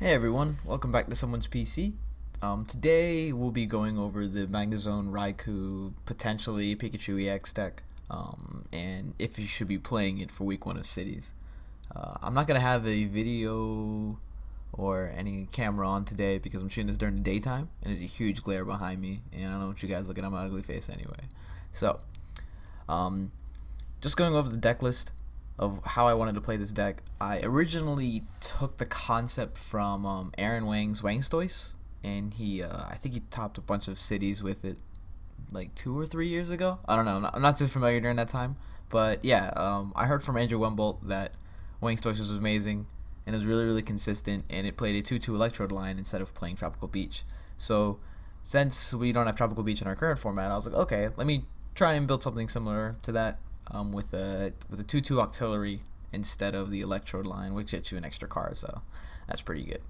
Hey everyone, welcome back to Someone's PC. Today we'll be going over the Magnezone Raikou, potentially Pikachu EX deck, and if you should be playing it for week 1 of Cities. I'm not going to have a video or any camera on today because I'm shooting this during the daytime, and there's a huge glare behind me, and I don't want you guys looking at my ugly face anyway. So, just going over the deck list of how I wanted to play this deck. I originally took the concept from Aaron Wang's Wangstoise, and I think he topped a bunch of cities with it like 2 or 3 years ago. I don't know, I'm not too familiar during that time, but yeah, I heard from Andrew Wembolt that Wangstoise was amazing, and it was really consistent, and it played a 2-2 Electrode line instead of playing Tropical Beach. So since we don't have Tropical Beach in our current format, I was like, okay, let me try and build something similar to that. With a 2-2 auxiliary instead of the Electrode line, which gets you an extra card, so that's pretty good.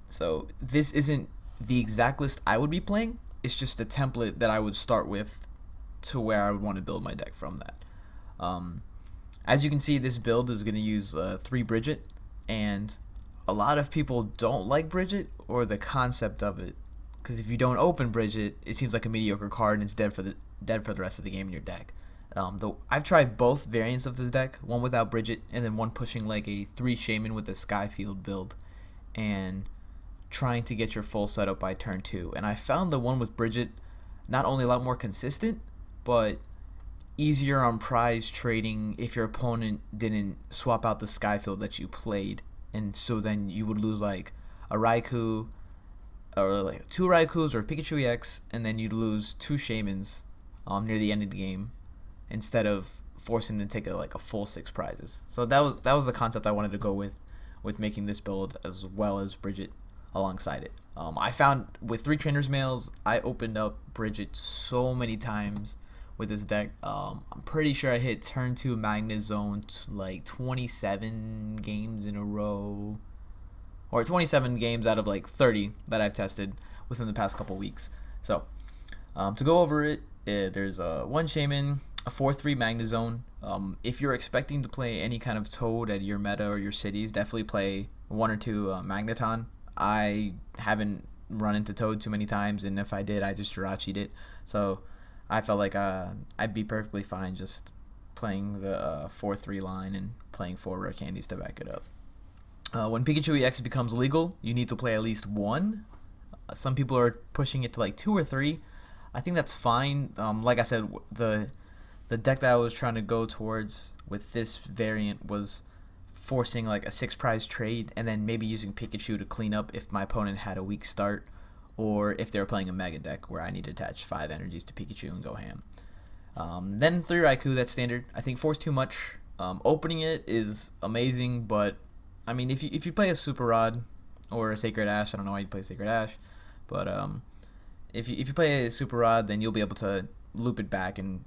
So this isn't the exact list I would be playing, it's just a template that I would start with to where I would want to build my deck from that. As you can see, this build is going to use 3 Bridget, and a lot of people don't like Bridget or the concept of it, because if you don't open Bridget, it seems like a mediocre card and it's dead for the rest of the game in your deck. Though I've tried both variants of this deck, one without Bridget and then one pushing like a 3 Shaman with a Skyfield build and trying to get your full setup by turn 2. And I found the one with Bridget not only a lot more consistent, but easier on prize trading if your opponent didn't swap out the Skyfield that you played. And so then you would lose like a Raikou, or like 2 Raikous or Pikachu EX, and then you'd lose 2 Shamans near the end of the game, instead of forcing to take a full 6 prizes. So that was the concept I wanted to go with making this build as well as Bridget alongside it. I found with 3 Trainers Mails, I opened up Bridget so many times with this deck. I'm pretty sure I hit turn 2 Magnezone like 27 games in a row, or 27 games out of like 30 that I've tested within the past couple weeks. So to go over it, there's 1 Shaman, a 4-3 Magnezone. If you're expecting to play any kind of Toad at your meta or your cities, definitely play 1 or 2 Magneton. I haven't run into Toad too many times, and if I did, I just Jirachi'd it. So I felt like I'd be perfectly fine just playing the 4-3 line and playing 4 rare candies to back it up. When Pikachu EX becomes legal, you need to play at least 1. Some people are pushing it to like 2 or 3. I think that's fine. Like I said, the deck that I was trying to go towards with this variant was forcing like a 6 prize trade and then maybe using Pikachu to clean up if my opponent had a weak start, or if they were playing a mega deck where I need to attach 5 energies to Pikachu and go ham. Then 3 Raikou, that's standard. I think 4's too much. Opening it is amazing, but I mean, if you play a Super Rod or a Sacred Ash, I don't know why you play Sacred Ash, but if you play a Super Rod, then you'll be able to loop it back and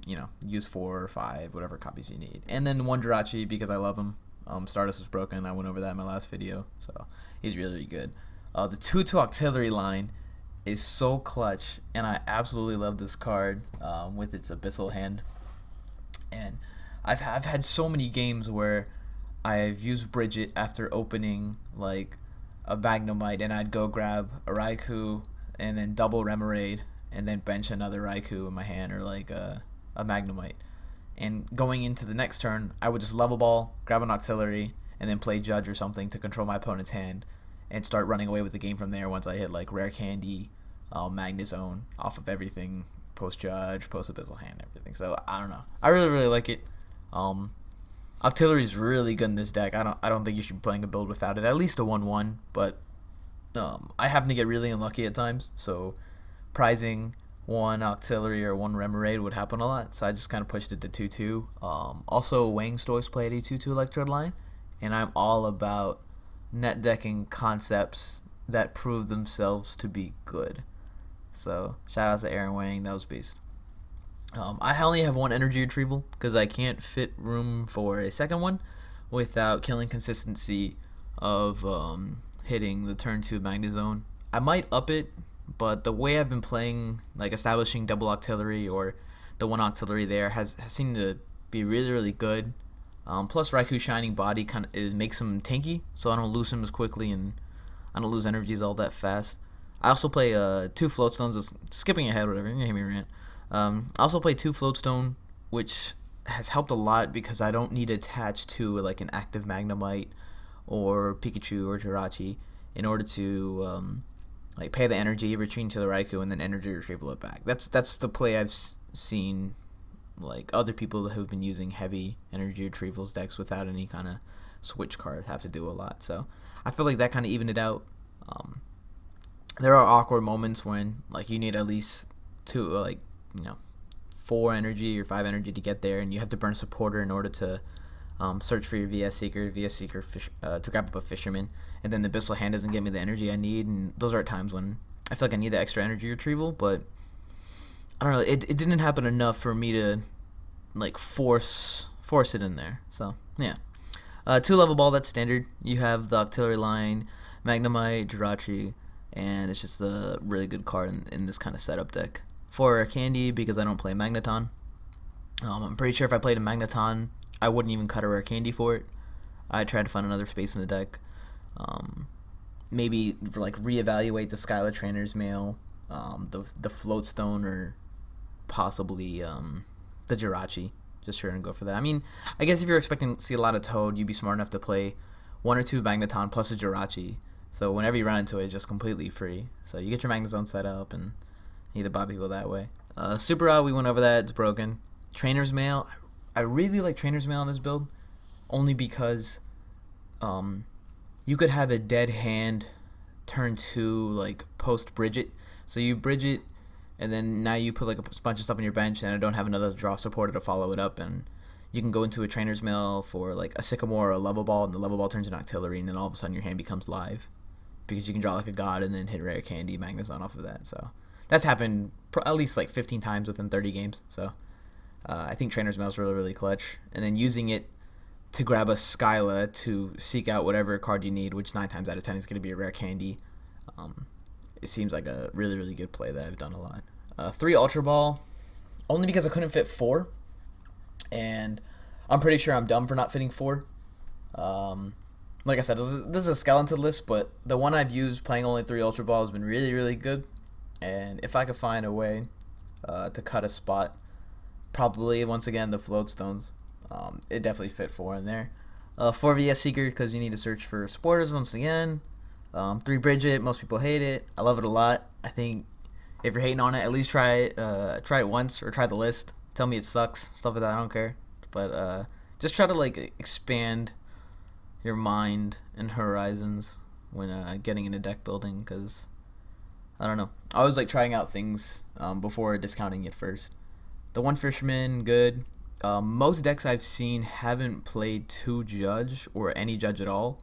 use 4 or 5 whatever copies you need. And then 1 Jirachi because I love him. Stardust was broken, I went over that in my last video, so he's really good. The 2-2 auxiliary line is so clutch, and I absolutely love this card with its Abyssal Hand. And I've had so many games where I've used Bridget after opening like a Magnemite, and I'd go grab a Raikou and then double Remoraid and then bench another Raikou in my hand, or like a Magnemite. And going into the next turn, I would just level ball, grab an auxiliary, and then play Judge or something to control my opponent's hand and start running away with the game from there once I hit like Rare Candy, Magnezone off of everything, post Judge, post Abyssal Hand, everything. So I don't know. I really like it. Auxiliary is really good in this deck. I don't think you should be playing a build without it. At least a 1-1, but I happen to get really unlucky at times, so prizing 1 auxiliary or 1 Remoraid would happen a lot, so I just kind of pushed it to 2-2. Also, Wangstoise played a 2-2 Electrode line, and I'm all about net decking concepts that prove themselves to be good. So shout out to Aaron Wang, that was beast. I only have 1 energy retrieval because I can't fit room for a second one without killing consistency of hitting the turn 2 Magnezone. I might up it, but the way I've been playing, like establishing double auxiliary or the 1 auxiliary there, has seemed to be really good. Plus Raikou Shining Body kind of makes him tanky, so I don't lose him as quickly and I don't lose energies all that fast. I also play 2 floatstones. Skipping ahead, whatever. You're gonna hear me rant. I also play 2 floatstone, which has helped a lot because I don't need to attach to like an active Magnemite or Pikachu or Jirachi in order to like pay the energy, retreat to the Raikou, and then energy retrieval it back. That's the play I've seen like other people who've been using heavy energy retrievals decks without any kind of switch cards have to do a lot. So I feel like that kind of evened it out. There are awkward moments when like you need at least 2 like 4 energy or 5 energy to get there, and you have to burn supporter in order to search for your VS Seeker to grab up a Fisherman, and then the Abyssal Hand doesn't give me the energy I need, and those are times when I feel like I need the extra energy retrieval, but I don't know, it didn't happen enough for me to like force it in there. So yeah, 2 level ball, that's standard. You have the Octillery line, Magnemite, Jirachi, and it's just a really good card in this kind of setup deck. 4 Candy because I don't play Magnezone. I'm pretty sure if I played a Magnezone, I wouldn't even cut a rare candy for it. I tried to find another space in the deck. Maybe like reevaluate the Skylar Trainer's Mail, the Floatstone, or possibly the Jirachi. Just try and go for that. I mean, I guess if you're expecting to see a lot of Toad, you'd be smart enough to play 1 or 2 Magnezone plus a Jirachi. So whenever you run into it, it's just completely free. So you get your Magnezone set up and you to buy people that way. Super Out, we went over that. It's broken. Trainer's Mail. I really like Trainer's Mail on this build, only because you could have a dead hand turn 2 like post Bridget. So you bridge it, and then now you put like a bunch of stuff on your bench, and I don't have another draw supporter to follow it up, and you can go into a Trainer's Mail for like a Sycamore or a Level Ball, and the Level Ball turns into Octillery, and then all of a sudden your hand becomes live because you can draw like a God and then hit rare candy Magnezone off of that. So that's happened at least like 15 times within 30 games. So I think Trainer's Mail is really, really clutch. And then using it to grab a Skyla to seek out whatever card you need, which 9 times out of 10 is going to be a rare candy. It seems like a really, really good play that I've done a lot. 3 Ultra Ball, only because I couldn't fit 4. And I'm pretty sure I'm dumb for not fitting 4. Like I said, this is a skeleton list, but the one I've used playing only 3 Ultra Ball has been really, really good. And if I could find a way to cut a spot, probably once again the Floatstones, it definitely fit 4 in there. 4 VS Seeker because you need to search for supporters once again. 3 Bridget, most people hate it. I love it a lot. I think if you're hating on it, at least try it once, or try the list. Tell me it sucks, stuff like that. I don't care, but just try to like expand your mind and horizons when getting into deck building, because I don't know, I always like trying out things before discounting it first. The 1 Fisherman, good. Most decks I've seen haven't played 2 Judge or any Judge at all.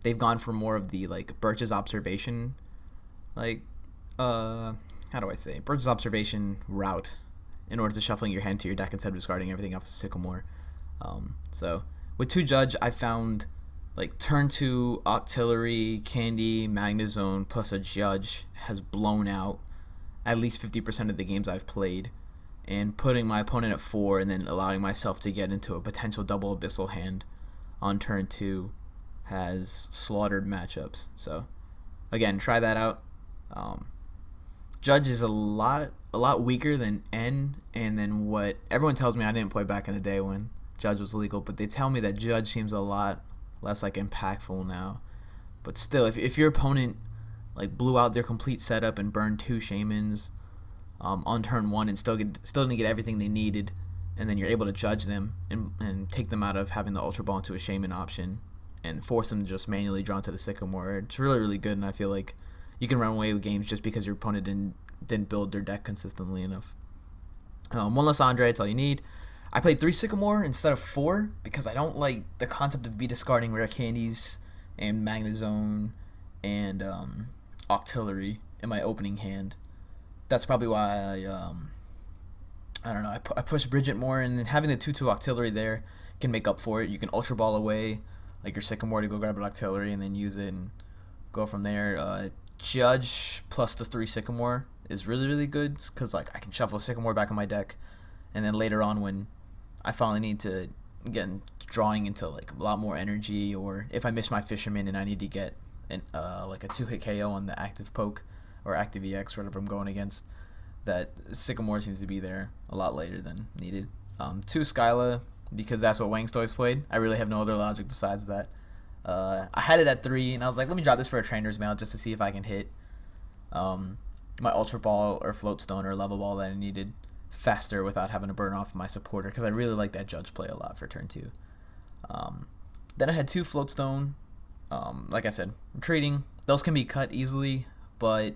They've gone for more of the like Birch's Observation, like how do I say, Birch's Observation route in order to shuffling your hand to your deck instead of discarding everything off of Sycamore. So with 2 Judge, I found like turn 2 Octillery, Candy, Magnezone plus a Judge has blown out at least 50% of the games I've played, and putting my opponent at 4 and then allowing myself to get into a potential double Abyssal Hand on turn 2 has slaughtered matchups. So again, try that out. Judge is a lot weaker than N, and then what everyone tells me, I didn't play back in the day when Judge was legal, but they tell me that Judge seems a lot less like impactful now. But still, if your opponent like blew out their complete setup and burned 2 Shamans on turn 1 and still didn't get everything they needed, and then you're able to judge them and take them out of having the Ultra Ball into a Shaman option and force them to just manually draw into the Sycamore, it's really, really good, and I feel like you can run away with games just because your opponent didn't build their deck consistently enough. 1 Lysandre, it's all you need. I played 3 Sycamore instead of 4 because I don't like the concept of discarding rare candies and Magnezone and Octillery in my opening hand. That's probably why I don't know, I push Bridget more, and then having the 2/2 Octillery there can make up for it. You can Ultra Ball away like your Sycamore to go grab an Octillery and then use it and go from there. Judge plus the 3 Sycamore is really, really good because like I can shuffle Sycamore back in my deck, and then later on when I finally need to get drawing into like a lot more energy, or if I miss my Fisherman and I need to get like a 2-hit KO on the active poke or active EX, whatever I'm going against, that Sycamore seems to be there a lot later than needed. 2 Skyla, because that's what Wangstoys played. I really have no other logic besides that. I had it at 3, and I was like, let me drop this for a Trainer's Mail just to see if I can hit my Ultra Ball or Float Stone or Level Ball that I needed faster without having to burn off my supporter, because I really like that Judge play a lot for turn 2. Then I had 2 Float Stone. Like I said, trading. Those can be cut easily, but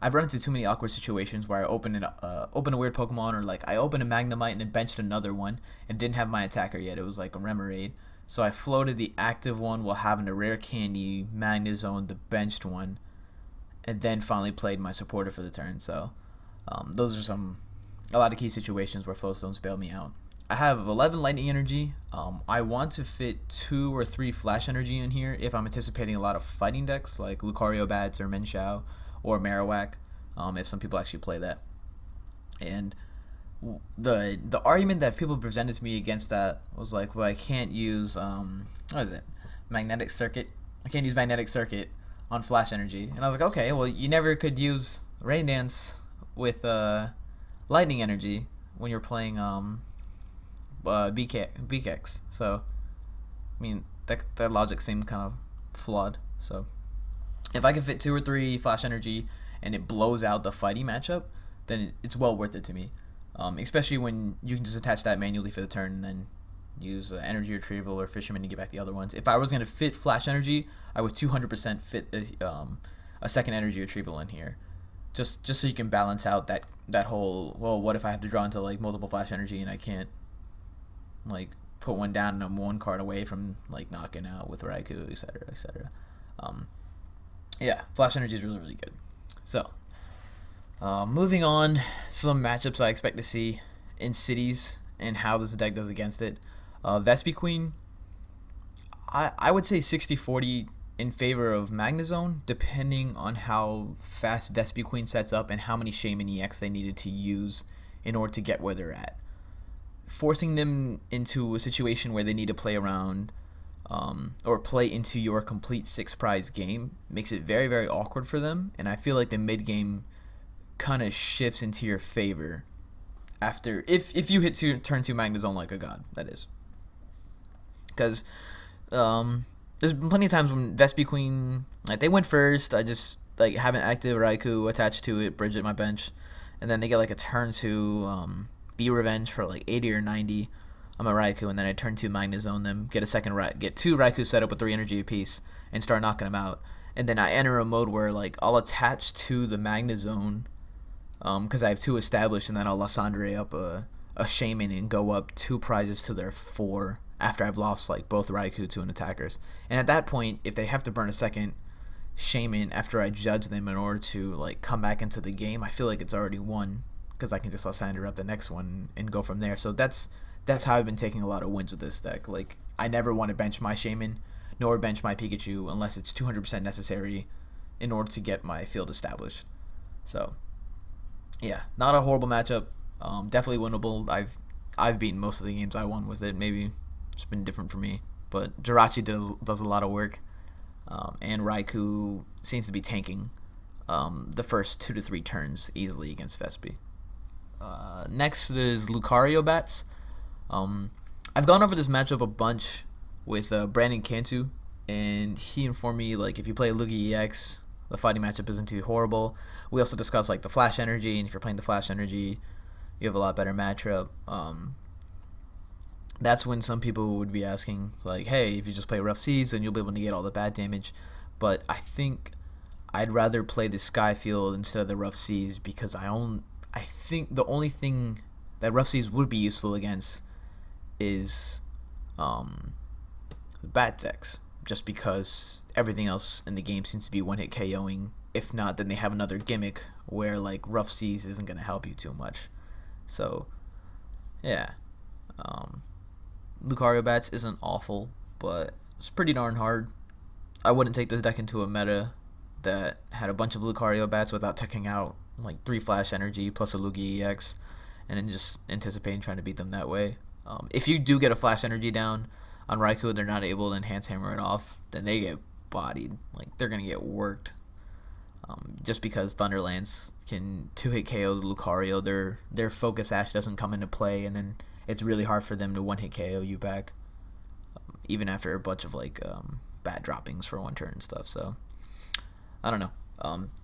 I've run into too many awkward situations where I open a weird Pokemon, or like I opened a Magnemite and then benched another one and didn't have my attacker yet. It was like a Remoraid. So I floated the active one while having a rare candy, Magnezone, the benched one, and then finally played my supporter for the turn. So those are a lot of key situations where Floatstones bail me out. I have 11 Lightning Energy. I want to fit 2 or 3 Flash Energy in here if I'm anticipating a lot of fighting decks like Lucario Bats or Menshao or Marowak, if some people actually play that. And the argument that people presented to me against that was like, well, I can't use Magnetic Circuit. I can't use Magnetic Circuit on Flash Energy. And I was like, okay, well, you never could use Rain Dance with Lightning Energy when you're playing BKX. So I mean, that logic seemed kind of flawed. So if I can fit 2 or 3 Flash Energy and it blows out the fighting matchup, then it's well worth it to me. Especially when you can just attach that manually for the turn and then use Energy Retrieval or Fisherman to get back the other ones. If I was going to fit Flash Energy, I would 200% fit a second Energy Retrieval in here. Just so you can balance out that whole, well, what if I have to draw into like multiple Flash Energy and I can't like put one down and I'm 1 card away from like knocking out with Raikou, etc., etc. Yeah, Flash Energy is really, really good. So moving on, some matchups I expect to see in cities and how this deck does against it. Vespiquen, I would say 60-40 in favor of Magnezone, depending on how fast Vespiquen sets up and how many Shaman EX they needed to use in order to get where they're at. Forcing them into a situation where they need to play around or play into your complete 6 prize game makes it very, very awkward for them, and I feel like the mid game kind of shifts into your favor after if you hit turn 2 Magnezone like a god, that is. Because there's been plenty of times when Vespiquen, like, they went first, I just like have an active Raikou attached to it, bridge at my bench, and then they get like a turn 2 B Revenge for like 80 or 90 on my Raikou, and then I turn 2 Magnezone them, get 2 Raikou set up with 3 energy apiece, and start knocking them out. And then I enter a mode where like I'll attach to the Magnezone because I have 2 established, and then I'll Lysandre up a Shaman and go up 2 prizes to their 4 after I've lost like both Raikou to an attackers. And at that point, if they have to burn a second Shaman after I judge them in order to like come back into the game, I feel like it's already won because I can just Lysandre up the next one and go from there. So that's how I've been taking a lot of wins with this deck. Like, I never want to bench my Shaman nor bench my Pikachu unless it's 200% necessary in order to get my field established. So yeah, not a horrible matchup. Definitely winnable. I've beaten most of the games I won with it. Maybe it's been different for me, but Jirachi does a lot of work, and Raikou seems to be tanking the first 2 to 3 turns easily against Vespi. Next is Lucario Bats. I've gone over this matchup a bunch with Brandon Cantu, and he informed me like if you play Lugia EX, the fighting matchup isn't too horrible. We also discussed like the Flash Energy, and if you're playing the Flash Energy, you have a lot better matchup. That's when some people would be asking like, hey, if you just play Rough Seas, then you'll be able to get all the bad damage. But I think I'd rather play the Skyfield instead of the Rough Seas because I think the only thing that Rough Seas would be useful against is the Bat decks, just because everything else in the game seems to be one-hit KOing. If not, then they have another gimmick where like Rough Seas isn't going to help you too much. So yeah, Lucario Bats isn't awful, but it's pretty darn hard. I wouldn't take this deck into a meta that had a bunch of Lucario Bats without taking out like 3 Flash Energy plus a Lugia EX and then just anticipating trying to beat them that way. If you do get a Flash Energy down on Raikou, they're not able to Enhance Hammer it off, then they get bodied. Like, they're gonna get worked. Just because Thunderlance can 2-hit KO Lucario, their Focus Sash doesn't come into play, and then it's really hard for them to 1-hit KO you back, even after a bunch of like bad droppings for one turn and stuff. So I don't know.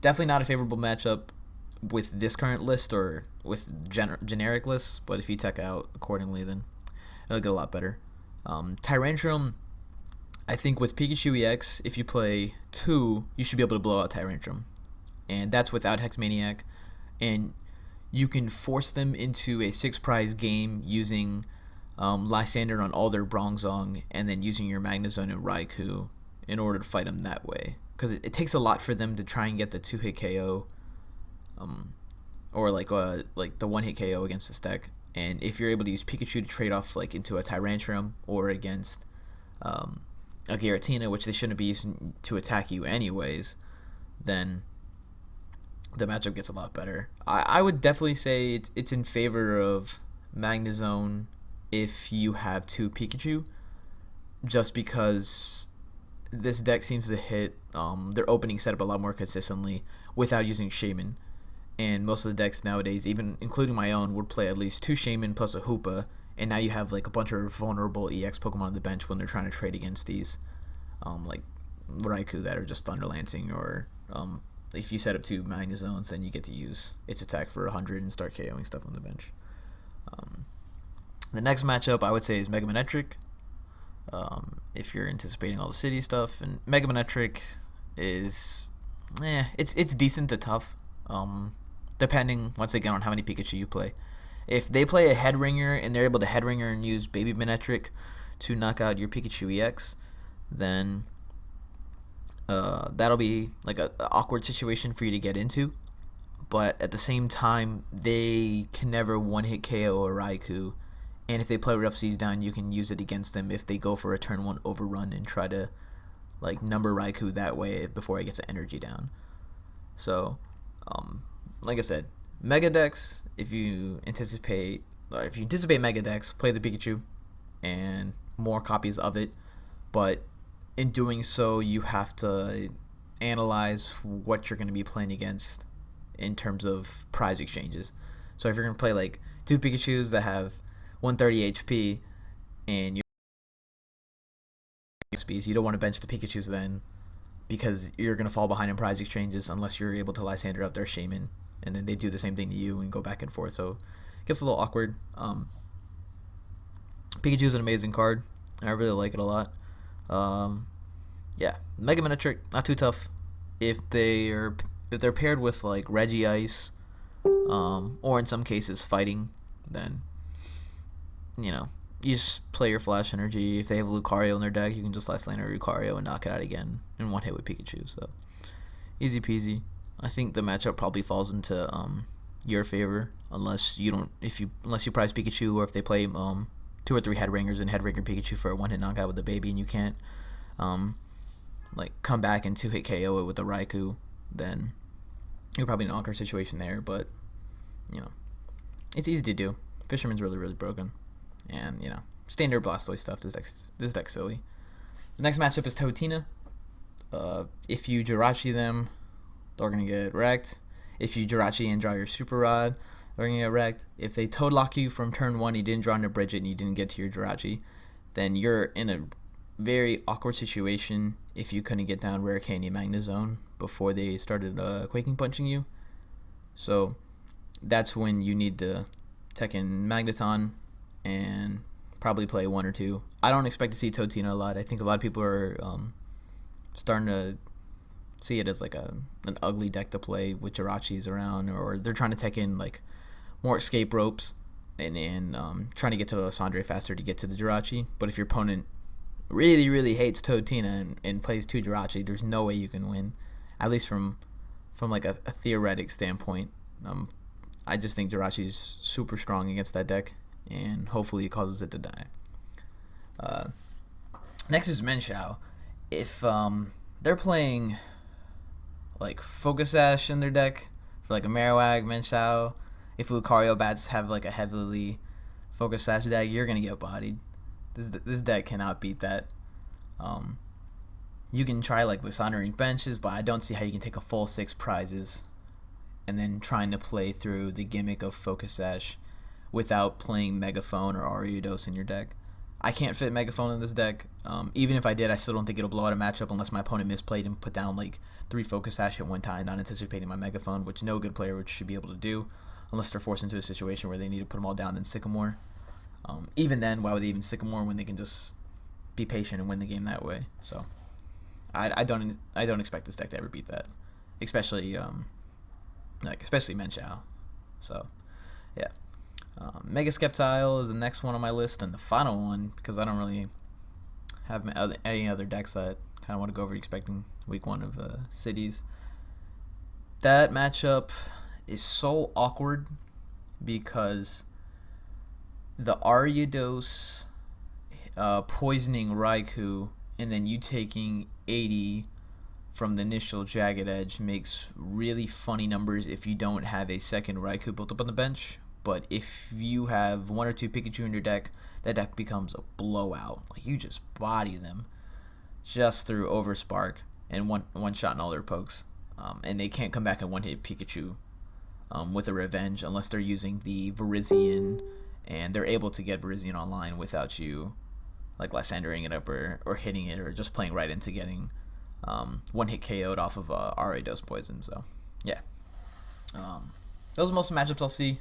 Definitely not a favorable matchup with this current list or with generic lists, but if you tech out accordingly, then it'll get a lot better. Tyrantrum, I think with Pikachu EX, if you play 2, you should be able to blow out Tyrantrum. And that's without Hex Maniac. And you can force them into a 6-prize game using Lysander on all their Bronzong, and then using your Magnezone and Raikou in order to fight them that way. Because it takes a lot for them to try and get the 2-hit KO, or like the 1-hit KO against this deck. And if you're able to use Pikachu to trade off like into a Tyrantrum or against a Giratina, which they shouldn't be using to attack you anyways, then the matchup gets a lot better. I would definitely say it's in favor of Magnezone if you have 2 Pikachu, just because this deck seems to hit their opening setup a lot more consistently without using Shaman. And most of the decks nowadays, even including my own, would play at least 2 Shaman plus a Hoopa, and now you have like a bunch of vulnerable EX Pokemon on the bench when they're trying to trade against these like Raikou that are just Thunderlancing, or if you set up 2 Magnezones, then you get to use its attack for 100 and start KOing stuff on the bench. The next matchup I would say is Mega Manectric. If you're anticipating all the city stuff, and Mega Manectric is, it's decent to tough, depending once again on how many Pikachu you play. If they play a Head Ringer and they're able to Head Ringer and use Baby Manectric to knock out your Pikachu EX, then that'll be like a awkward situation for you to get into. But at the same time, they can never 1-hit KO a Raikou, and if they play Rough Seas down, you can use it against them if they go for a turn 1 overrun and try to like number Raikou that way before it gets an energy down. So like I said, Mega Decks, if you anticipate Mega Decks, play the Pikachu and more copies of it, but in doing so, you have to analyze what you're going to be playing against in terms of prize exchanges. So if you're going to play like 2 Pikachus that have 130 HP and you don't want to bench the Pikachus then, because you're going to fall behind in prize exchanges unless you're able to Lysander up their Shaman, and then they do the same thing to you and go back and forth. So it gets a little awkward. Pikachu is an amazing card. I really like it a lot. Yeah, Mega Manectric, not too tough. If they're paired with like Regice, or in some cases fighting, then you just play your Flash Energy. If they have Lucario in their deck, you can just Lysander Lucario and knock it out again in 1 hit with Pikachu. So easy peasy. I think the matchup probably falls into your favor unless you prize Pikachu, or if they play 2 or 3 Head Ringers and Head Ringer Pikachu for a 1-hit knockout with the baby, and you can't like come back and 2-hit KO it with the Raikou, then you're probably in an awkward situation there. But it's easy to do. Fisherman's really, really broken, and standard Blastoise stuff. This deck's silly. The next matchup is Totina. If you Jirachi them, they're gonna get wrecked. If you Jirachi and draw your Super Rod, they're gonna get wrecked. If they Toad Lock you from turn 1, you didn't draw into Bridget, and you didn't get to your Jirachi, then you're in a very awkward situation if you couldn't get down Rare Candy Magnezone before they started Quaking Punching you. So that's when you need to tech in Magneton and probably play 1 or 2. I don't expect to see Totina a lot. I think a lot of people are starting to see it as like an ugly deck to play with Jirachis around, or they're trying to tech in like more escape ropes and trying to get to the Lysandre faster to get to the Jirachi. But if your opponent really, really hates Totina and plays 2 Jirachi, there's no way you can win, at least from like a theoretic standpoint. I just think Jirachi's super strong against that deck, and hopefully it causes it to die. Next is Menshao. If they're playing like Focus Sash in their deck for like a Marowak, Menshao, if Lucario bats have like a heavily Focus Sash deck, you're gonna get bodied. This deck cannot beat that. You can try like Lysandering benches, but I don't see how you can take a full 6 prizes and then trying to play through the gimmick of Focus Sash without playing Megaphone or Ariados in your deck. I can't fit Megaphone in this deck. Even if I did, I still don't think it'll blow out a matchup unless my opponent misplayed and put down like 3 Focus Sash at one time, not anticipating my Megaphone, which no good player should be able to do unless they're forced into a situation where they need to put them all down in Sycamore. Even then, why would they even Sycamore when they can just be patient and win the game that way? So I don't expect this deck to ever beat that, especially Menchao. So yeah. Mega Skeptile is the next one on my list, and the final one, because I don't really have any other decks that I kind of want to go over expecting week 1 of Cities. That matchup is so awkward because the Ariados poisoning Raikou and then you taking 80 from the initial Jagged Edge makes really funny numbers if you don't have a second Raikou built up on the bench. But if you have 1 or 2 Pikachu in your deck, that deck becomes a blowout. Like, you just body them just through Overspark and one shot in all their pokes. And they can't come back and one-hit Pikachu with a Revenge unless they're using the Virizion, and they're able to get Virizion online without you like Lysandering it up or hitting it or just playing right into getting one-hit KO'd off of Ariados Poison. So, yeah. Those are most of the matchups I'll see.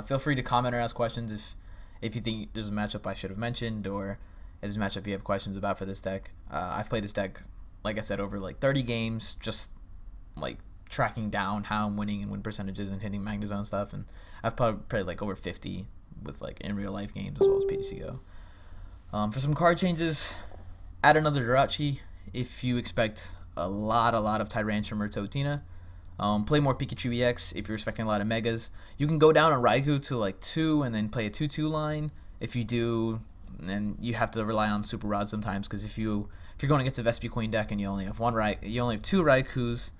Feel free to comment or ask questions if you think there's a matchup I should have mentioned, or if there's a matchup you have questions about for this deck. I've played this deck, like I said, over like 30 games, just like tracking down how I'm winning and win percentages and hitting Magnezone stuff, and I've probably played like over 50 with like in real life games as well as PTC Go. For some card changes, add another Jirachi if you expect a lot of Tyrantrum or Totina. Play more Pikachu EX if you're expecting a lot of Megas. You can go down on Raikou to like 2 and then play a 2/2 line. If you do, then you have to rely on Super Rod sometimes, because if you're going against a Vespiquen deck and you only have 2 Raikous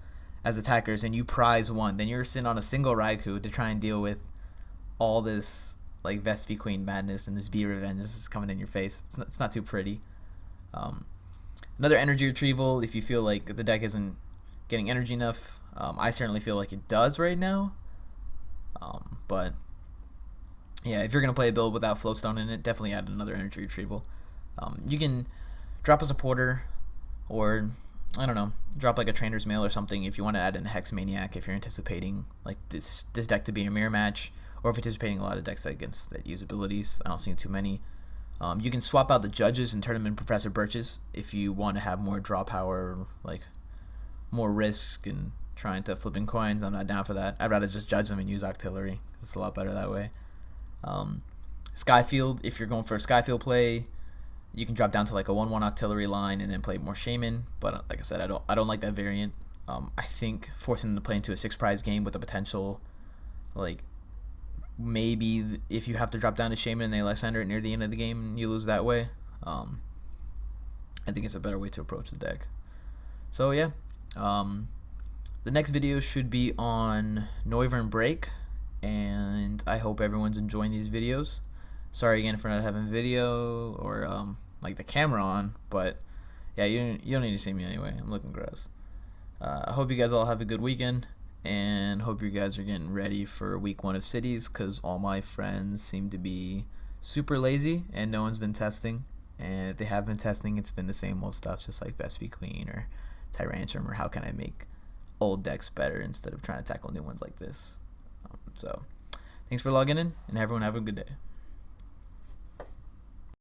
as attackers and you prize 1, then you're sitting on a single Raikou to try and deal with all this like Vespiquen madness and this B Revenge is coming in your face. It's not too pretty. Another energy retrieval if you feel like the deck isn't getting energy enough. I certainly feel like it does right now. But yeah, if you're going to play a build without Floatstone in it, definitely add another energy retrieval. You can drop a supporter, or I don't know, drop like a Trainer's Mail or something if you want to add in a Hex Maniac if you're anticipating like this deck to be a mirror match, or if you're anticipating a lot of decks that use abilities. I don't see too many. You can swap out the Judges and turn them into Professor Birches if you want to have more draw power, like more risk and trying to flip in coins. I'm not down for that. I'd rather just judge them and use Octillery. It's a lot better that way. Skyfield, if you're going for a Skyfield play, you can drop down to like a 1/1 Octillery line and then play more Shaman. But like I said, I don't like that variant. I think forcing them to play into a 6 prize game with the potential, like maybe if you have to drop down to Shaman and they Lysander it near the end of the game, you lose that way. I think it's a better way to approach the deck. So yeah. The next video should be on Noivern Break, and I hope everyone's enjoying these videos. Sorry again for not having video or like the camera on, but yeah, you don't need to see me anyway. I'm looking gross. I hope you guys all have a good weekend, and hope you guys are getting ready for week 1 of Cities, because all my friends seem to be super lazy and no one's been testing, and if they have been testing, it's been the same old stuff, just like Vespiquen or Tyrantrum, or how can I make old decks better instead of trying to tackle new ones like this. So thanks for logging in, and everyone have a good day.